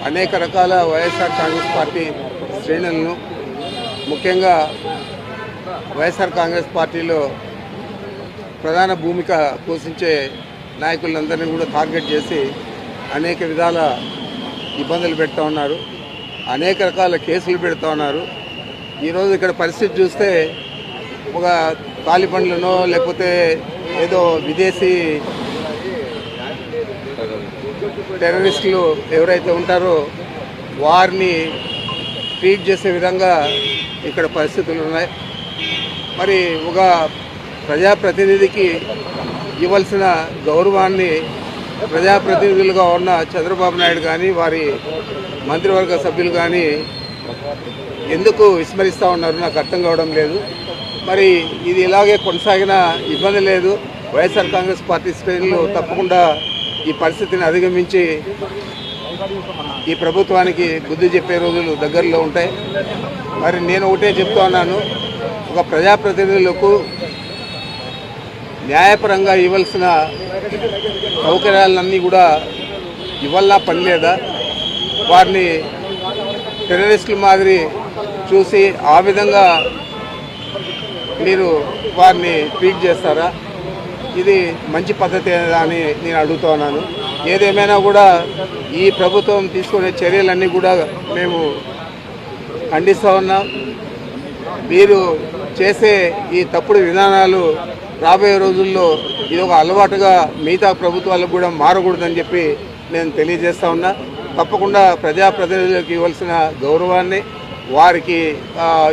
అనేక రకాల వైఎస్ఆర్ కాంగ్రెస్ పార్టీ శ్రేణులను, ముఖ్యంగా వైఎస్ఆర్ కాంగ్రెస్ పార్టీలో ప్రధాన భూమిక పోషించే నాయకులందరినీ కూడా టార్గెట్ చేసి అనేక విధాల ఇబ్బందులు పెడతా ఉన్నారు, అనేక రకాల కేసులు పెడతా ఉన్నారు. ఈరోజు ఇక్కడ పరిస్థితి చూస్తే ఒక తాలిబన్లనో లేకపోతే ఏదో విదేశీ టెర్రరిస్టులు ఎవరైతే ఉంటారో వారిని ట్రీట్ చేసే విధంగా ఇక్కడ పరిస్థితులు ఉన్నాయి. మరి ఒక ప్రజాప్రతినిధికి ఇవ్వాల్సిన గౌరవాన్ని ప్రజాప్రతినిధులుగా ఉన్న చంద్రబాబు నాయుడు కానీ వారి మంత్రివర్గ సభ్యులు కానీ ఎందుకు విస్మరిస్తూ ఉన్నారు నాకు అర్థం కావడం లేదు. మరి ఇది ఇలాగే కొనసాగిన ఇబ్బంది లేదు. వైఎస్ఆర్ కాంగ్రెస్ పార్టీ శ్రేణులు తప్పకుండా ఈ పరిస్థితిని అధిగమించి ఈ ప్రభుత్వానికి బుద్ధి చెప్పే రోజులు దగ్గరలో ఉంటాయి. మరి నేను ఒకటే చెప్తా ఉన్నాను, ఒక ప్రజాప్రతినిధులకు న్యాయపరంగా ఇవ్వాల్సిన సౌకర్యాలన్నీ కూడా ఇవ్వాలా పని లేదా? వారిని టెర్రరిస్టుల మాదిరి చూసి ఆ విధంగా మీరు వారిని ట్రీట్ చేస్తారా? ఇది మంచి పద్ధతి అని నేను అడుగుతూ ఉన్నాను. ఏదేమైనా కూడా ఈ ప్రభుత్వం తీసుకునే చర్యలన్నీ కూడా మేము ఖండిస్తూ ఉన్నాం. మీరు చేసే ఈ తప్పుడు విధానాలు రాబోయే రోజుల్లో ఇది ఒక అలవాటుగా మిగతా ప్రభుత్వాలకు కూడా మారకూడదని చెప్పి నేను తెలియజేస్తా ఉన్నా. తప్పకుండా ప్రజాప్రతినిధులకు ఇవ్వాల్సిన గౌరవాన్ని, వారికి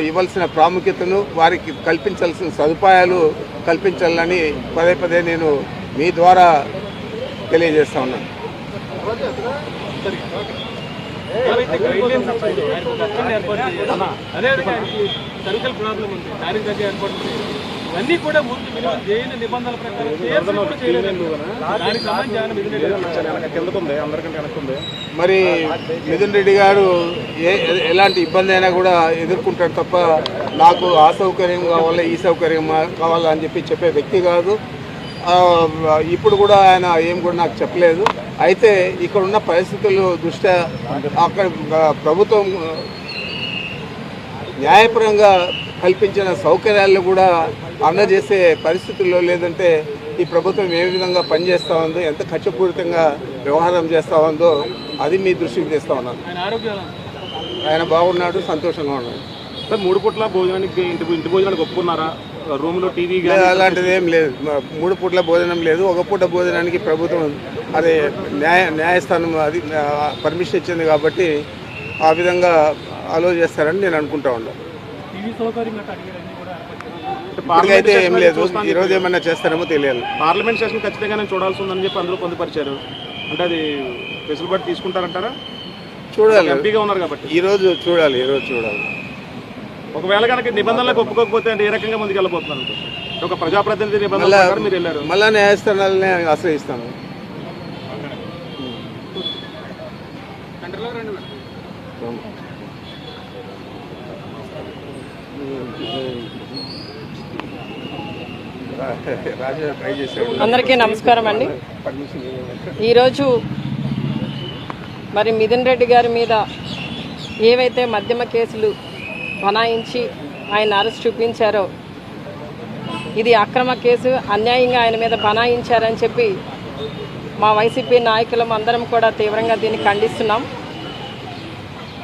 ఇవ్వాల్సిన ప్రాముఖ్యతను, వారికి కల్పించాల్సిన సదుపాయాలు కల్పించాలని పదే పదే నేను మీ ద్వారా తెలియజేస్తా ఉన్నాను. అన్నీ కూడా ముందు జైలు నిబంధనల ప్రకారం మరి మిథున్ రెడ్డి గారు ఎలాంటి ఇబ్బంది అయినా కూడా ఎదుర్కొంటాడు తప్ప నాకు ఆ సౌకర్యం కావాలా ఈ సౌకర్యం కావాలా అని చెప్పే వ్యక్తి కాదు. ఇప్పుడు కూడా ఆయన ఏం కూడా నాకు చెప్పలేదు. అయితే ఇక్కడ ఉన్న పరిస్థితుల దృష్ట్యా అక్కడ ప్రభుత్వం న్యాయపరంగా కల్పించిన సౌకర్యాలను కూడా అందజేసే పరిస్థితుల్లో లేదంటే ఈ ప్రభుత్వం ఏ విధంగా పనిచేస్తూ ఉందో, ఎంత ఖర్చుపూరితంగా వ్యవహారం చేస్తూ ఉందో అది మీ దృష్టికి తెస్తా ఉన్నాను. ఆయన బాగున్నాడు, సంతోషంగా ఉన్నాడు. 3 పూట్ల భోజనానికి ఇంటి భోజనానికి ఒప్పుకున్నారా? రూమ్లో టీవీ అలాంటిది ఏం లేదు. 3 పూట్ల భోజనం లేదు. ఒక పూట భోజనానికి ప్రభుత్వం అదే న్యాయస్థానం అది పర్మిషన్ ఇచ్చింది కాబట్టి ఆ విధంగా అలో చేస్తారని నేను అనుకుంటా ఉన్నాను. అయితే ఏం లేదు, ఈరోజు ఏమన్నా చేస్తారేమో తెలియాలి. పార్లమెంట్ సెషన్ ఖచ్చితంగా చూడాల్సి ఉందని చెప్పి అందులో పొందుపరిచారు. అంటే అది వెసులుబాటు తీసుకుంటారంటారా? చూడాలి, ఎంపీగా ఉన్నారు కాబట్టి ఈరోజు చూడాలి. ఒకవేళ కనుక నిబంధనలకు ఒప్పుకోకపోతే అంటే ఏ రకంగా ముందుకెళ్ళబోతున్నారు? ఒక ప్రజాప్రతినిధి నిబంధనలు మీరు వెళ్ళారు, మళ్ళా న్యాయస్థానాలని ఆశ్రయిస్తాను. అందరికీ నమస్కారం అండి. ఈరోజు మరి మిథున్ రెడ్డి గారి మీద ఏవైతే మద్యమ కేసులు బనాయించి ఆయన అరెస్ట్ చూపించారో ఇది అక్రమ కేసు, అన్యాయంగా ఆయన మీద బనాయించారని చెప్పి మా వైసీపీ నాయకులం అందరం కూడా తీవ్రంగా దీన్ని ఖండిస్తున్నాం.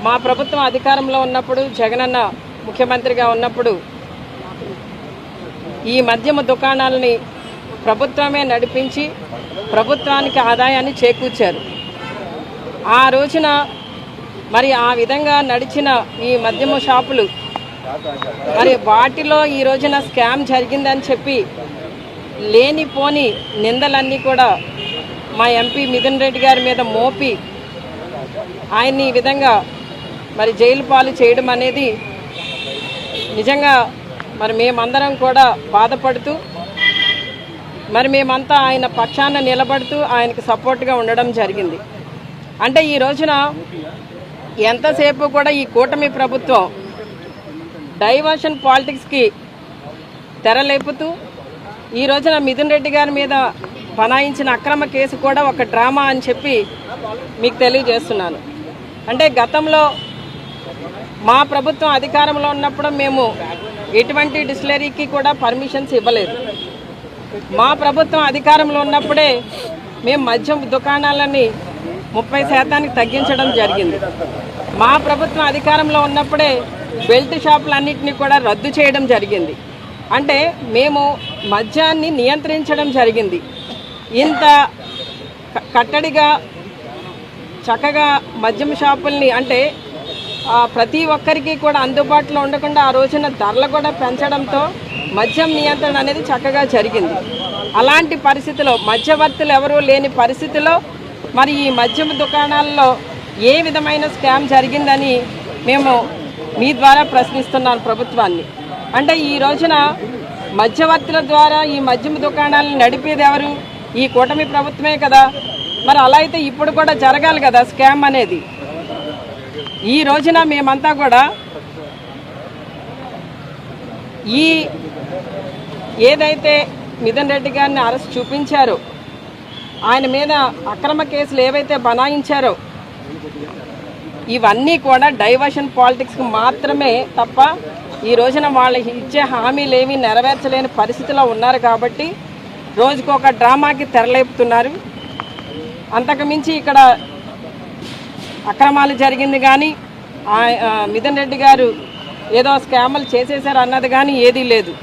మా ప్రభుత్వం అధికారంలో ఉన్నప్పుడు, జగనన్న ముఖ్యమంత్రిగా ఉన్నప్పుడు ఈ మద్యమ దుకాణాలని ప్రభుత్వమే నడిపించి ప్రభుత్వానికి ఆదాయాన్ని చేకూర్చారు. ఆ రోజున మరి ఆ విధంగా నడిచిన ఈ మద్యమ షాపులు మరి వాటిలో ఈ రోజున స్కామ్ జరిగిందని చెప్పి లేనిపోని నిందలన్నీ కూడా మా ఎంపీ మిథున్ రెడ్డి గారి మీద మోపి ఆయన్ని ఈ విధంగా మరి జైలు పాలు చేయడం అనేది నిజంగా మరి మేమందరం కూడా బాధపడుతూ మరి మేమంతా ఆయన పక్షాన నిలబడుతూ ఆయనకు సపోర్ట్గా ఉండడం జరిగింది. అంటే ఈ రోజున ఎంతసేపు కూడా ఈ కూటమి ప్రభుత్వం డైవర్షన్ పాలిటిక్స్కి తెరలేపుతూ ఈ రోజున మిథున్ రెడ్డి గారి మీద బనాయించిన అక్రమ కేసు కూడా ఒక డ్రామా అని చెప్పి మీకు తెలియజేస్తున్నాను. అంటే గతంలో మా ప్రభుత్వం అధికారంలో ఉన్నప్పుడు మేము ఎటువంటి డిస్టిలరీకి కూడా పర్మిషన్స్ ఇవ్వలేదు. మా ప్రభుత్వం అధికారంలో ఉన్నప్పుడే మేము మద్యం దుకాణాలని 30% తగ్గించడం జరిగింది. మా ప్రభుత్వం అధికారంలో ఉన్నప్పుడే బెల్ట్ షాపులన్నింటినీ కూడా రద్దు చేయడం జరిగింది. అంటే మేము మద్యాన్ని నియంత్రించడం జరిగింది. ఇంత కట్టడిగా చక్కగా మద్యం షాపుల్ని అంటే ప్రతి ఒక్కరికి కూడా అందుబాటులో ఉండకుండా ఆ రోజున ధరలు కూడా పెంచడంతో మద్యం నియంత్రణ అనేది చక్కగా జరిగింది. అలాంటి పరిస్థితిలో మధ్యవర్తులు ఎవరూ లేని పరిస్థితిలో మరి ఈ మద్యం దుకాణాల్లో ఏ విధమైన స్కామ్ జరిగిందని మేము మీ ద్వారా ప్రశ్నిస్తున్నాను ప్రభుత్వాన్ని. అంటే ఈ రోజున మధ్యవర్తుల ద్వారా ఈ మద్యం దుకాణాలను నడిపేది ఎవరు? ఈ కూటమి ప్రభుత్వమే కదా. మరి అలా అయితే ఇప్పుడు కూడా జరగాలి కదా స్కామ్ అనేది. ఈ రోజున మేమంతా కూడా ఈ ఏదైతే మిథున్ రెడ్డి గారిని అరెస్ట్ చూపించారో, ఆయన మీద అక్రమ కేసులు ఏవైతే బనాయించారో ఇవన్నీ కూడా డైవర్షన్ పాలిటిక్స్కి మాత్రమే తప్ప ఈ రోజున వాళ్ళకి ఇచ్చే హామీలు ఏమీ నెరవేర్చలేని పరిస్థితిలో ఉన్నారు. కాబట్టి రోజుకొక డ్రామాకి తెరలేపుతున్నారు. అంతకుమించి ఇక్కడ అక్రమాలు జరిగింది కానీ మిథున్ రెడ్డి గారు ఏదో స్కాములు చేసేసారు అన్నది కానీ ఏదీ లేదు.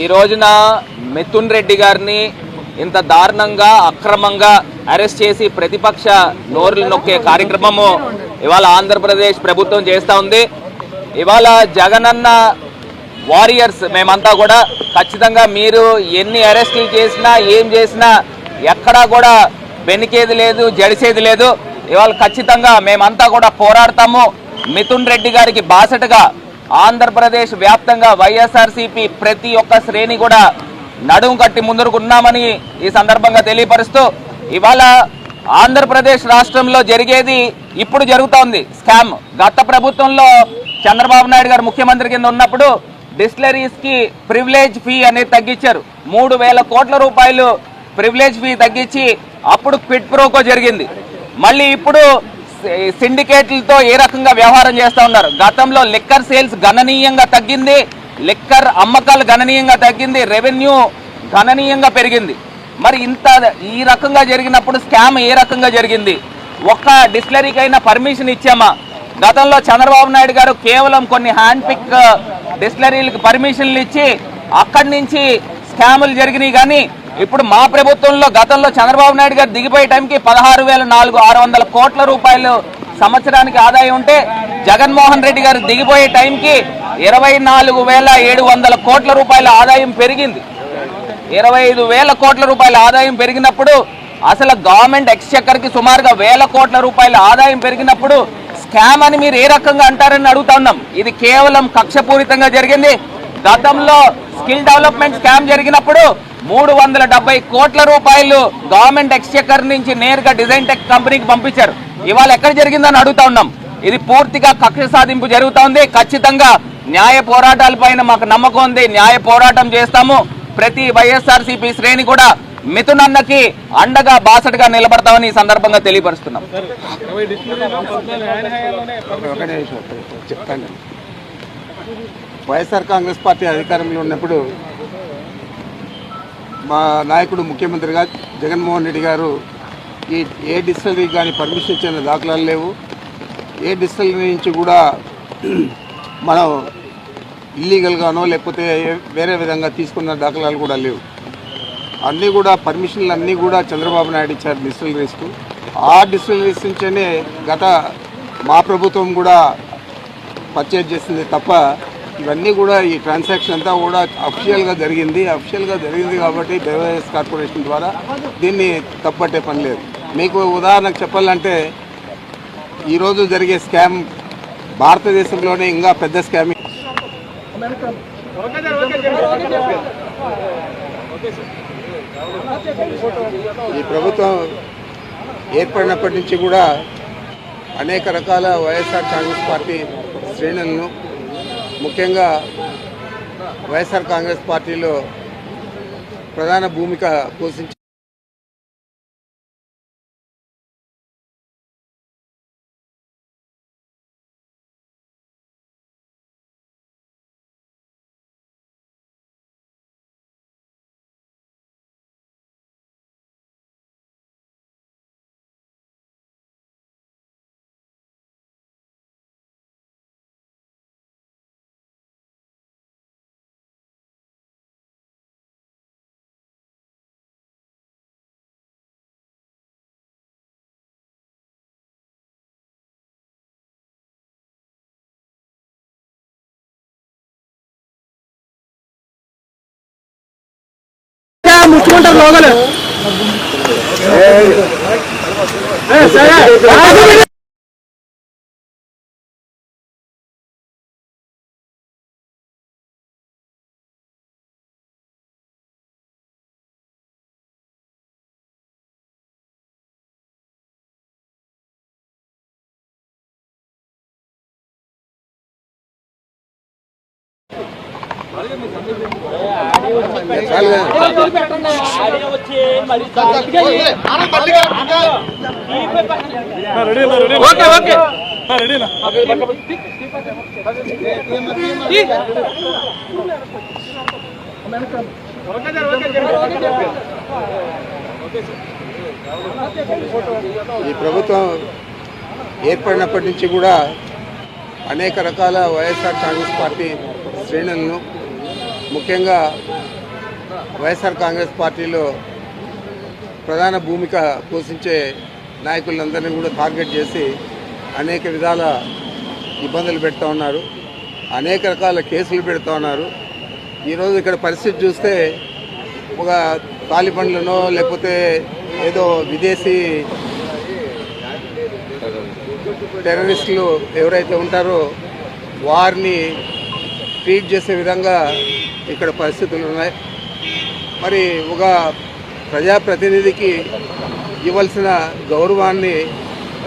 ఈ రోజున మిథున్ రెడ్డి గారిని ఇంత దారుణంగా అక్రమంగా అరెస్ట్ చేసి ప్రతిపక్ష నోరులు నొక్కే కార్యక్రమము ఇవాళ ఆంధ్రప్రదేశ్ ప్రభుత్వం చేస్తూ ఉంది. ఇవాళ జగనన్న వారియర్స్ మేమంతా కూడా ఖచ్చితంగా మీరు ఎన్ని అరెస్టులు చేసినా ఏం చేసినా ఎక్కడా కూడా వెనికేది లేదు, జడిసేది లేదు. ఇవాళ ఖచ్చితంగా మేమంతా కూడా పోరాడతాము. మిథున్ రెడ్డి గారికి బాసటగా ఆంధ్రప్రదేశ్ వ్యాప్తంగా వైఎస్ఆర్సీపీ ప్రతి ఒక్క శ్రేణి కూడా నడుం కట్టి ముందుకున్నామని ఈ సందర్భంగా తెలియపరుస్తూ, ఇవాళ ఆంధ్రప్రదేశ్ రాష్ట్రంలో జరిగేది ఇప్పుడు జరుగుతోంది స్కామ్. గత ప్రభుత్వంలో చంద్రబాబు నాయుడు గారు ముఖ్యమంత్రి కింద ఉన్నప్పుడు డిస్టిలరీస్ కి ప్రివిలేజ్ ఫీ అనేది తగ్గించారు. 3,000 కోట్ల రూపాయలు ప్రివిలేజ్ ఫీ తగ్గించి అప్పుడు క్విడ్ ప్రోకో జరిగింది. మళ్ళీ ఇప్పుడు సిండికేట్లతో ఏ రకంగా వ్యవహారం చేస్తూ ఉన్నారు. గతంలో లిక్కర్ సేల్స్ గణనీయంగా తగ్గింది, లిక్కర్ అమ్మకాలు గణనీయంగా తగ్గింది, రెవెన్యూ గణనీయంగా పెరిగింది. మరి ఈ రకంగా జరిగినప్పుడు స్కామ్ ఏ రకంగా జరిగింది? ఒక్క డిస్టిలరీకి అయినా పర్మిషన్ ఇచ్చామా? గతంలో చంద్రబాబు నాయుడు గారు కేవలం కొన్ని హ్యాండ్ పిక్ డిస్టిలరీలకు పర్మిషన్లు ఇచ్చి అక్కడి నుంచి స్కాములు జరిగినాయి. కానీ ఇప్పుడు మా ప్రభుత్వంలో గతంలో చంద్రబాబు నాయుడు గారు దిగిపోయే టైంకి 16,600 కోట్ల రూపాయలు సంవత్సరానికి ఆదాయం ఉంటే జగన్మోహన్ రెడ్డి గారు దిగిపోయే టైంకి 24,700 కోట్ల రూపాయల ఆదాయం పెరిగింది. 25,000 కోట్ల రూపాయల ఆదాయం పెరిగినప్పుడు అసలు గవర్నమెంట్ ఎక్స్చెక్కర్కి సుమారుగా 1,000 కోట్ల రూపాయల ఆదాయం పెరిగినప్పుడు స్కామ్ అని మీరు ఏ రకంగా అంటారని అడుగుతా ఉన్నాం. ఇది కేవలం కక్షపూరితంగా జరిగింది. గతంలో స్కిల్ డెవలప్మెంట్ స్కామ్ జరిగినప్పుడు 370 కోట్ల రూపాయలు గవర్నమెంట్ ఎక్స్చెక్కర్ నుంచి నేరుగా డిజైన్ టెక్ కంపెనీకి పంపించారు. ఇవాళ ఎక్కడ జరిగిందని అడుగుతా ఉన్నాం. ఇది పూర్తిగా కక్ష సాధింపు జరుగుతోంది. ఖచ్చితంగా న్యాయ పోరాటాలపైన మాకు నమ్మకం ఉంది. న్యాయ పోరాటం చేస్తాము. ప్రతి వైఎస్ఆర్సీపీ శ్రేణి కూడా మిథున్ అన్నకి అండగా బాసటగా నిలబడతామని ఈ సందర్భంగా తెలియపరుస్తున్నాం. చెప్తాను. వైఎస్ఆర్ కాంగ్రెస్ పార్టీ అధికారంలో ఉన్నప్పుడు మా నాయకుడు ముఖ్యమంత్రిగా జగన్మోహన్ రెడ్డి గారు ఏ డిస్టిలరీకి కానీ పర్మిషన్ ఇచ్చిన దాఖలాలు లేవు. ఏ డిస్టిలరీ నుంచి కూడా మనం ఇల్లీగల్గానో లేకపోతే వేరే విధంగా తీసుకున్న దాఖలాలు కూడా లేవు. అన్నీ కూడా పర్మిషన్లు అన్నీ కూడా చంద్రబాబు నాయుడు ఇచ్చారు డిస్టిలరీస్కు. ఆ డిస్టిలరీస్ నుంచే గత మా ప్రభుత్వం కూడా పర్చేజ్ చేసింది తప్ప ఇవన్నీ కూడా ఈ ట్రాన్సాక్షన్ అంతా కూడా అఫిషియల్గా జరిగింది కాబట్టి బెవరేజెస్ కార్పొరేషన్ ద్వారా దీన్ని తప్పట్టే పని లేదు. మీకు ఉదాహరణకు చెప్పాలంటే ఈరోజు జరిగే స్కామ్ భారతదేశంలోనే ఇంకా పెద్ద స్కామ్. ఈ ప్రభుత్వం ఏర్పడినప్పటి నుంచి కూడా అనేక రకాల వైఎస్ఆర్ కాంగ్రెస్ పార్టీ శ్రేణులను, ముఖ్యంగా వైఎస్ఆర్ కాంగ్రెస్ పార్టీలో ప్రధాన భూమిక పోషించి ముచ్చుకుంటారు లోగలు ఈ ప్రభుత్వం ఏర్పడినప్పటి నుంచి కూడా అనేక రకాల వైఎస్ఆర్ కాంగ్రెస్ పార్టీ శ్రేణులను, ముఖ్యంగా వైఎస్ఆర్ కాంగ్రెస్ పార్టీలో ప్రధాన భూమిక పోషించే నాయకులందరినీ కూడా టార్గెట్ చేసి అనేక విధాల ఇబ్బందులు పెడతా ఉన్నారు, అనేక రకాల కేసులు పెడతా ఉన్నారు. ఈరోజు ఇక్కడ పరిస్థితి చూస్తే ఒక తాలిబన్లనో లేకపోతే ఏదో విదేశీ టెర్రరిస్టులు ఎవరైతే ఉంటారో వారిని ట్రీట్ చేసే విధంగా ఇక్కడ పరిస్థితులు ఉన్నాయి. మరి ఒక ప్రజాప్రతినిధికి ఇవ్వాల్సిన గౌరవాన్ని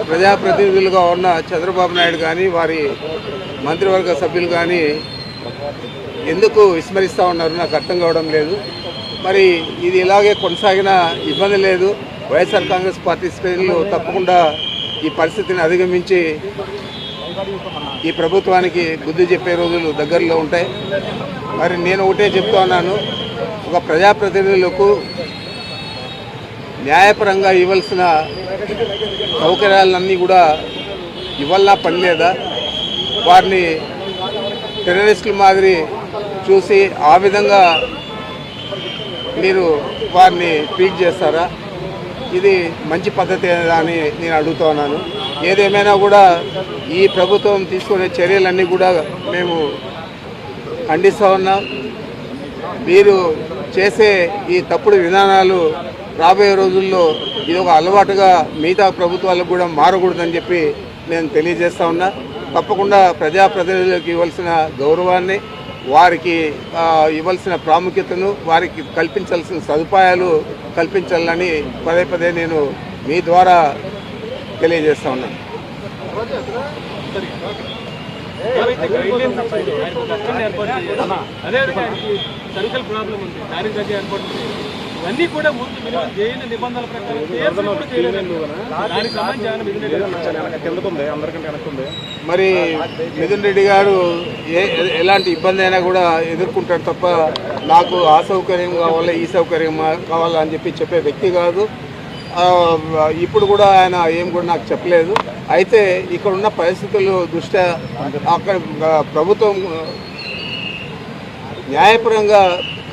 ప్రజాప్రతినిధులుగా ఉన్న చంద్రబాబు నాయుడు కానీ వారి మంత్రివర్గ సభ్యులు కానీ ఎందుకు విస్మరిస్తూ ఉన్నారు నాకు అర్థం కావడం లేదు. మరి ఇది ఇలాగే కొనసాగిన ఇబ్బంది లేదు. వైఎస్ఆర్ కాంగ్రెస్ పార్టీ శ్రేణులు తప్పకుండా ఈ పరిస్థితిని అధిగమించి ఈ ప్రభుత్వానికి బుద్ధి చెప్పే రోజులు దగ్గరలో ఉంటాయి. మరి నేను ఒకటే చెప్తా ఉన్నాను, ఒక ప్రజాప్రతినిధులకు న్యాయపరంగా ఇవ్వాల్సిన సౌకర్యాలన్నీ కూడా ఇవ్వాలా పని లేదా? వారిని టెర్రరిస్టుల మాదిరి చూసి ఆ విధంగా మీరు వారిని ట్రీట్ చేస్తారా? ఇది మంచి పద్ధతి అని నేను అడుగుతా ఉన్నాను. ఏదేమైనా కూడా ఈ ప్రభుత్వం తీసుకునే చర్యలన్నీ కూడా మేము ఖండిస్తూ ఉన్నాం. మీరు చేసే ఈ తప్పుడు విధానాలు రాబోయే రోజుల్లో ఇది ఒక అలవాటుగా మిగతా ప్రభుత్వాలకు కూడా మారకూడదని చెప్పి నేను తెలియజేస్తా ఉన్నా. తప్పకుండా ప్రజాప్రతినిధులకు ఇవ్వాల్సిన గౌరవాన్ని, వారికి ఇవ్వాల్సిన ప్రాముఖ్యతను, వారికి కల్పించాల్సిన సదుపాయాలు కల్పించాలని పదే పదే నేను మీ ద్వారా తెలియజేస్తా ఉన్నాను. ఇవన్నీ కూడా ముందు జైలు నిబంధనల ప్రకారం మరి మిథున్ రెడ్డి గారు ఎలాంటి ఇబ్బంది అయినా కూడా ఎదుర్కొంటాడు తప్ప నాకు ఆ సౌకర్యం కావాలా ఈ సౌకర్యం కావాలా అని చెప్పే వ్యక్తి కాదు. ఇప్పుడు కూడా ఆయన ఏం కూడా నాకు చెప్పలేదు. అయితే ఇక్కడ ఉన్న పరిస్థితుల దృష్ట్యా అక్కడ ప్రభుత్వం న్యాయపరంగా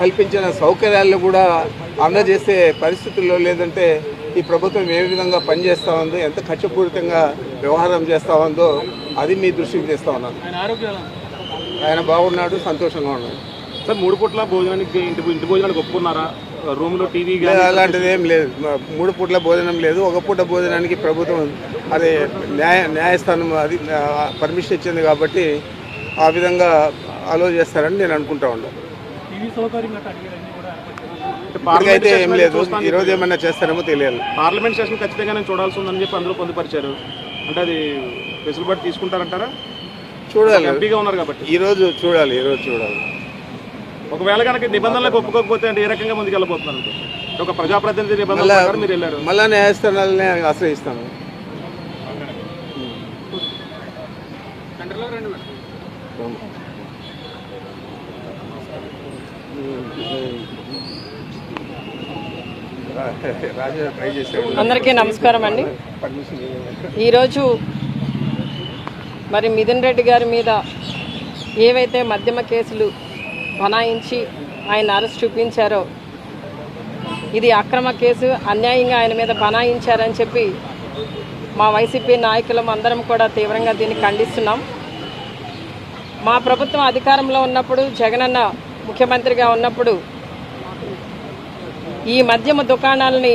కల్పించిన సౌకర్యాలను కూడా అందజేసే పరిస్థితుల్లో లేదంటే ఈ ప్రభుత్వం ఏ విధంగా పనిచేస్తూ ఉందో, ఎంత ఖర్చుపూరితంగా వ్యవహారం చేస్తూ ఉందో అది మీ దృష్టికి తెస్తా ఉన్నాను. ఆయన బాగున్నాడు, సంతోషంగా ఉన్నాడు. సార్ 3 పూట్ల భోజనానికి ఇంటి భోజనానికి ఒప్పుకున్నారా? రూమ్లో టీవీ అలాంటిది ఏం లేదు. 3 పూట్ల భోజనం లేదు. ఒక పూట భోజనానికి ప్రభుత్వం అదే న్యాయస్థానం అది పర్మిషన్ ఇచ్చింది కాబట్టి ఆ విధంగా అలో చేస్తారని నేను అనుకుంటా ఉన్నాను. ఇప్పటికైతే ఏం లేదు. ఈరోజు ఏమన్నా చేస్తారేమో తెలియాలి. పార్లమెంట్ సెషన్ ఖచ్చితంగా నేను చూడాల్సి ఉందని చెప్పి అందరూ పొందుపరిచారు. అంటే అది వెసులుబాటు తీసుకుంటారంటారా? చూడాలి, ఎంపీగా ఉన్నారు కాబట్టి ఈరోజు చూడాలి. ఒకవేళ కనుక నిబంధనలకు ఒప్పుకోకపోతే అంటే ఏ రకంగా ముందుకు వెళ్ళబోతున్నారు? ఒక ప్రజాప్రతినిధి నిబంధనల ప్రకారం మీరు వెళ్ళారు. మళ్ళా న్యాయస్థానాలనే ఆశ్రయిస్తాను. అందరికీ నమస్కారం అండి. ఈరోజు మరి మిథున్ రెడ్డి గారి మీద ఏవైతే మద్యమ కేసులు బనాయించి ఆయన అరెస్ట్ చూపించారో ఇది అక్రమ కేసు, అన్యాయంగా ఆయన మీద బనాయించారని చెప్పి మా వైసీపీ నాయకులం అందరం కూడా తీవ్రంగా దీన్ని ఖండిస్తున్నాం. మా ప్రభుత్వం అధికారంలో ఉన్నప్పుడు, జగనన్న ముఖ్యమంత్రిగా ఉన్నప్పుడు ఈ మద్యమ దుకాణాలని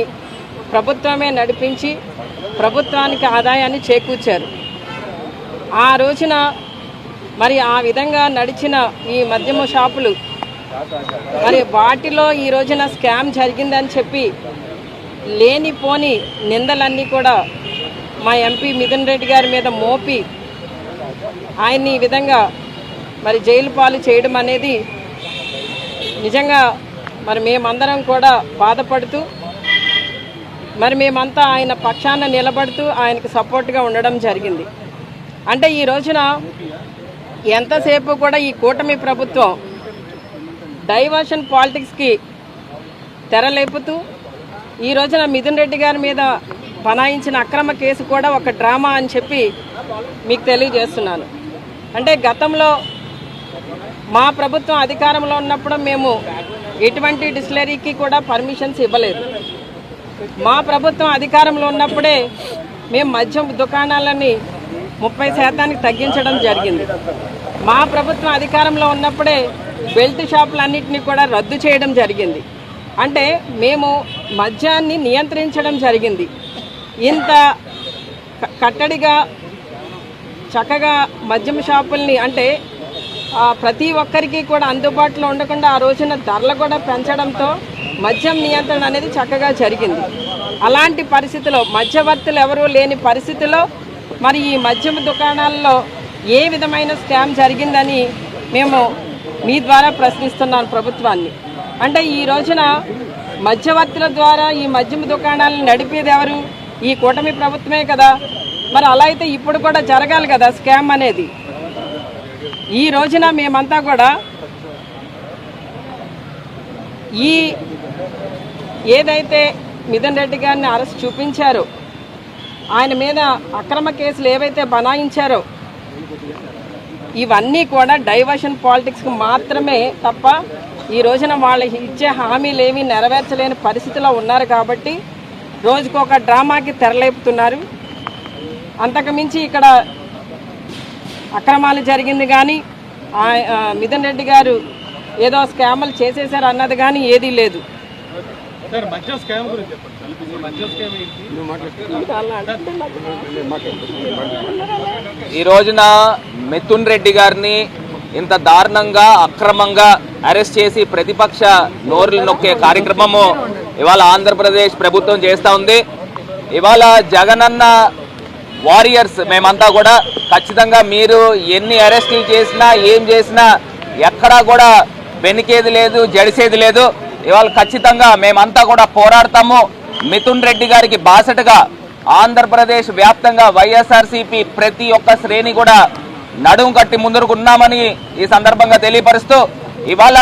ప్రభుత్వమే నడిపించి ప్రభుత్వానికి ఆదాయాన్ని చేకూర్చారు. ఆ రోజున మరి ఆ విధంగా నడిచిన ఈ మద్యమ షాపులు మరి వాటిలో ఈ రోజున స్కామ్ జరిగిందని చెప్పి లేనిపోని నిందలన్నీ కూడా మా ఎంపీ మిథున్ రెడ్డి గారి మీద మోపి ఆయన్ని ఈ విధంగా మరి జైలు పాలు చేయడం అనేది నిజంగా మరి మేమందరం కూడా బాధపడుతూ మరి మేమంతా ఆయన పక్షాన నిలబడుతూ ఆయనకు సపోర్ట్గా ఉండడం జరిగింది. అంటే ఈ రోజున ఎంతసేపు కూడా ఈ కూటమి ప్రభుత్వం డైవర్షన్ పాలిటిక్స్కి తెరలేపుతూ ఈ రోజున మిథున్ రెడ్డి గారి మీద బనాయించిన అక్రమ కేసు కూడా ఒక డ్రామా అని చెప్పి మీకు తెలియజేస్తున్నాను. అంటే గతంలో మా ప్రభుత్వం అధికారంలో ఉన్నప్పుడు మేము ఎటువంటి డిస్టిలరీకి కూడా పర్మిషన్స్ ఇవ్వలేదు. మా ప్రభుత్వం అధికారంలో ఉన్నప్పుడే మేము మద్యం దుకాణాలని 30% తగ్గించడం జరిగింది. మా ప్రభుత్వం అధికారంలో ఉన్నప్పుడే బెల్ట్ షాపులన్నింటినీ కూడా రద్దు చేయడం జరిగింది. అంటే మేము మద్యాన్ని నియంత్రించడం జరిగింది. ఇంత కట్టడిగా చక్కగా మద్యం షాపుల్ని అంటే ప్రతి ఒక్కరికి కూడా అందుబాటులో ఉండకుండా ఆ రోజున ధరలు కూడా పెంచడంతో మద్యం నియంత్రణ అనేది చక్కగా జరిగింది. అలాంటి పరిస్థితిలో మధ్యవర్తులు ఎవరూ లేని పరిస్థితిలో మరి ఈ మద్యం దుకాణాల్లో ఏ విధమైన స్కామ్ జరిగిందని మేము మీ ద్వారా ప్రశ్నిస్తున్నాను ప్రభుత్వాన్ని. అంటే ఈ రోజున మధ్యవర్తుల ద్వారా ఈ మద్యం దుకాణాలను నడిపేది ఎవరు? ఈ కూటమి ప్రభుత్వమే కదా. మరి అలా అయితే ఇప్పుడు కూడా జరగాలి కదా స్కామ్ అనేది. ఈ రోజున మేమంతా కూడా ఈ ఏదైతే మిథున్ రెడ్డి గారిని అరెస్ట్ చూపించారో ఆయన మీద అక్రమ కేసులు ఏవైతే బనాయించారో ఇవన్నీ కూడా డైవర్షన్ పాలిటిక్స్కి మాత్రమే తప్ప ఈ రోజున వాళ్ళకి ఇచ్చే హామీలు ఏమీ నెరవేర్చలేని పరిస్థితిలో ఉన్నారు కాబట్టి రోజుకొక డ్రామాకి తెరలేపుతున్నారు. అంతకుమించి ఇక్కడ అక్రమాలు జరిగింది కానీ మిథున్ రెడ్డి గారు ఏదో స్కాములు చేసేసారు అన్నది కానీ ఏదీ లేదు. ఈ రోజున మిథున్ రెడ్డి గారిని ఇంత దారుణంగా అక్రమంగా అరెస్ట్ చేసి ప్రతిపక్ష నోరులు నొక్కే కార్యక్రమము ఇవాళ ఆంధ్రప్రదేశ్ ప్రభుత్వం చేస్తూ ఉంది. ఇవాళ జగనన్న వారియర్స్ మేమంతా కూడా ఖచ్చితంగా మీరు ఎన్ని అరెస్టులు చేసినా ఏం చేసినా ఎక్కడా కూడా వెనికేది లేదు, జడిసేది లేదు. ఇవాళ ఖచ్చితంగా మేమంతా కూడా పోరాడతాము. మిథున్ రెడ్డి గారికి బాసటగా ఆంధ్రప్రదేశ్ వ్యాప్తంగా వైఎస్ఆర్సీపీ ప్రతి ఒక్క శ్రేణి కూడా నడుం కట్టి ముందుకున్నామని ఈ సందర్భంగా తెలియపరుస్తూ ఇవాళ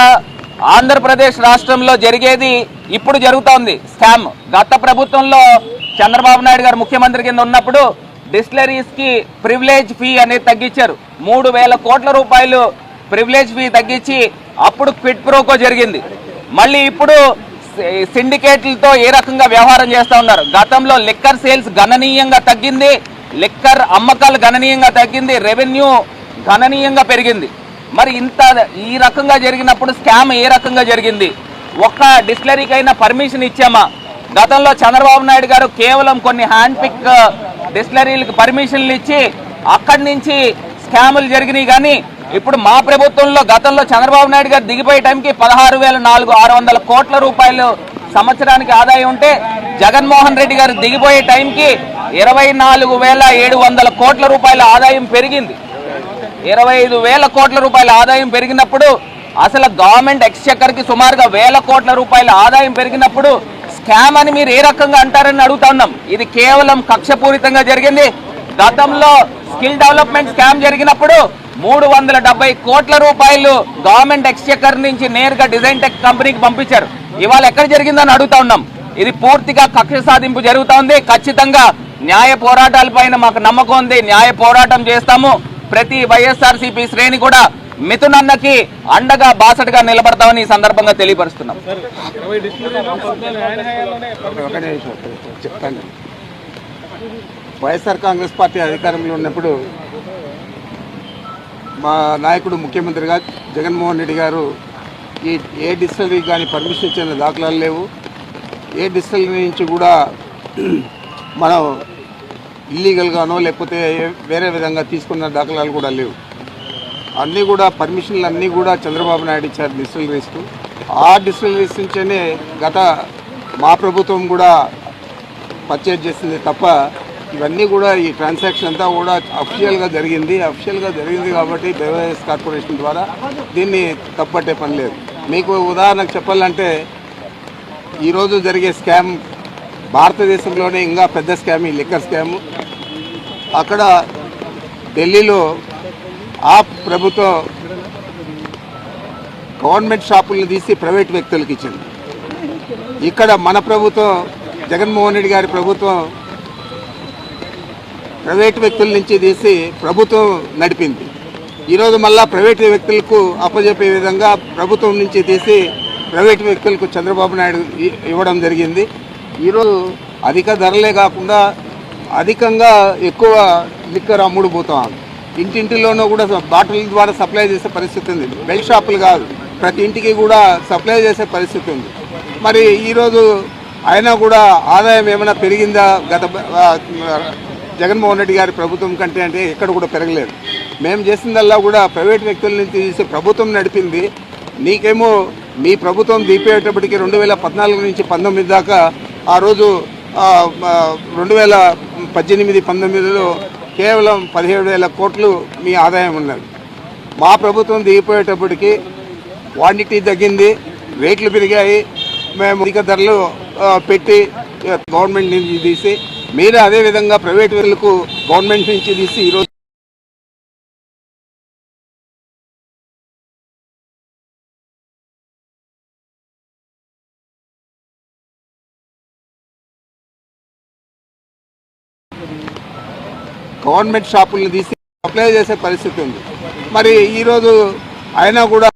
ఆంధ్రప్రదేశ్ రాష్ట్రంలో జరిగేది ఇప్పుడు జరుగుతోంది స్కామ్. గత ప్రభుత్వంలో చంద్రబాబు నాయుడు గారు ముఖ్యమంత్రి కింద ఉన్నప్పుడు డిస్టిలరీస్ కి ప్రివిలేజ్ ఫీ అనేది తగ్గించారు. 3,000 కోట్ల రూపాయలు ప్రివిలేజ్ ఫీ తగ్గించి అప్పుడు క్విట్ ప్రోకో జరిగింది. మళ్ళీ ఇప్పుడు సిండికేట్లతో ఏ రకంగా వ్యవహారం చేస్తూ ఉన్నారు. గతంలో లిక్కర్ సేల్స్ గణనీయంగా తగ్గింది, లిక్కర్ అమ్మకాలు గణనీయంగా తగ్గింది, రెవెన్యూ గణనీయంగా పెరిగింది. మరి ఇంత ఈ రకంగా జరిగినప్పుడు స్కామ్ ఏ రకంగా జరిగింది? ఒక్క డిస్టిలరీకి అయినా పర్మిషన్ ఇచ్చామా? గతంలో చంద్రబాబు నాయుడు గారు కేవలం కొన్ని హ్యాండ్ పిక్ డిస్టిలరీలకు పర్మిషన్లు ఇచ్చి అక్కడి నుంచి స్కాములు జరిగినాయి. కానీ ఇప్పుడు మా ప్రభుత్వంలో గతంలో చంద్రబాబు నాయుడు గారు దిగిపోయే టైంకి 16,600 కోట్ల రూపాయలు సంవత్సరానికి ఆదాయం ఉంటే జగన్మోహన్ రెడ్డి గారు దిగిపోయే టైంకి 24,700 కోట్ల రూపాయల ఆదాయం పెరిగింది. 25,000 కోట్ల రూపాయల ఆదాయం పెరిగినప్పుడు అసలు గవర్నమెంట్ ఎక్స్చెక్కర్ కి సుమారుగా 1000 కోట్ల రూపాయల ఆదాయం పెరిగినప్పుడు స్కామ్ అని మీరు ఏ రకంగా అంటారని అడుగుతా ఉన్నాం. ఇది కేవలం కక్షపూరితంగా జరిగింది. గతంలో స్కిల్ డెవలప్మెంట్ స్కామ్ జరిగినప్పుడు 370 కోట్ల రూపాయలు గవర్నమెంట్ ఎక్స్చెక్కర్ నుంచి నేరుగా డిజైన్ టెక్ కంపెనీకి పంపించారు. ఇవాళ ఎక్కడ జరిగిందని అడుగుతా ఉన్నాం. ఇది పూర్తిగా కక్ష సాధింపు జరుగుతా ఉంది. ఖచ్చితంగా న్యాయ పోరాటాలపైన మాకు నమ్మకం ఉంది. న్యాయ పోరాటం చేస్తాము. ప్రతి వైఎస్ఆర్సీపీ శ్రేణి కూడా మిథున్ అన్నకి అండగా బాసటగా నిలబడతామని ఈ సందర్భంగా తెలియపరుస్తున్నాం. 20 డిస్టిలరీలో 14 ఆయన హయాంలోనే చెప్తాను. వైఎస్ఆర్ కాంగ్రెస్ పార్టీ అధికారంలో ఉన్నప్పుడు మా నాయకుడు ముఖ్యమంత్రిగా జగన్మోహన్ రెడ్డి గారు ఏ డిస్టిలరీకి కానీ పర్మిషన్ ఇచ్చిన దాఖలాలు లేవు. ఏ డిస్టిలరీ నుంచి కూడా మనం ఇల్లీగల్గానో లేకపోతే వేరే విధంగా తీసుకున్న దాఖలాలు కూడా లేవు. అన్నీ కూడా పర్మిషన్లు అన్నీ కూడా చంద్రబాబు నాయుడు ఇచ్చారు డిస్టిలరీస్కు. ఆ డిస్టిలరీస్ నుంచేనే గత మా ప్రభుత్వం కూడా పర్చేజ్ చేసింది తప్ప ఇవన్నీ కూడా ఈ ట్రాన్సాక్షన్ అంతా కూడా అఫీషియల్గా జరిగింది కాబట్టి బెవరేజెస్ కార్పొరేషన్ ద్వారా దీన్ని తప్పట్టే పని లేదు. మీకు ఉదాహరణకు చెప్పాలంటే ఈరోజు జరిగే స్కామ్ భారతదేశంలోనే ఇంకా పెద్ద స్కామ్ ఈ లిక్కర్ స్కాము. అక్కడ ఢిల్లీలో ఆ ప్రభుత్వం గవర్నమెంట్ షాపులను తీసి ప్రైవేట్ వ్యక్తులకు ఇచ్చింది. ఇక్కడ మన ప్రభుత్వం జగన్మోహన్ రెడ్డి గారి ప్రభుత్వం ప్రైవేట్ వ్యక్తుల నుంచి తీసి ప్రభుత్వం నడిపింది. ఈరోజు మళ్ళా ప్రైవేట్ వ్యక్తులకు అప్పజెప్పే విధంగా ప్రభుత్వం నుంచి తీసి ప్రైవేట్ వ్యక్తులకు చంద్రబాబు నాయుడు ఇవ్వడం జరిగింది. ఈరోజు అధిక ధరలే కాకుండా అధికంగా ఎక్కువ లిక్కర్ అమ్ముడుపోతాం. ఇంటింటిలోనూ కూడా బాటిల్ ద్వారా సప్లై చేసే పరిస్థితి ఉంది. బెల్ట్ షాపులు కాదు, ప్రతి ఇంటికి కూడా సప్లై చేసే పరిస్థితి ఉంది. మరి ఈరోజు అయినా కూడా ఆదాయం ఏమైనా పెరిగిందా గత జగన్మోహన్ రెడ్డి గారి ప్రభుత్వం కంటే అంటే ఎక్కడ కూడా పెరగలేదు. మేము చేసిందల్లా కూడా ప్రైవేట్ వ్యక్తుల నుంచి తీసి ప్రభుత్వం నడిపింది. నీకేమో మీ ప్రభుత్వం దీపేటప్పటికి 2014 నుంచి 19 దాకా ఆ రోజు 2018-19లో కేవలం 17,000 కోట్లు మీ ఆదాయం ఉన్నది. మా ప్రభుత్వం దిగిపోయేటప్పటికి క్వాంటిటీ తగ్గింది, రేట్లు పెరిగాయి. మేము అధిక ధరలు పెట్టి గవర్నమెంట్ నుంచి తీసి మీరు అదేవిధంగా ప్రైవేట్ వ్యక్తులకు గవర్నమెంట్ నుంచి తీసి ఈరోజు గవర్నమెంట్ షాపులను తీసి సప్లై చేసే పరిస్థితి ఉంది. మరి ఈరోజు అయినా కూడా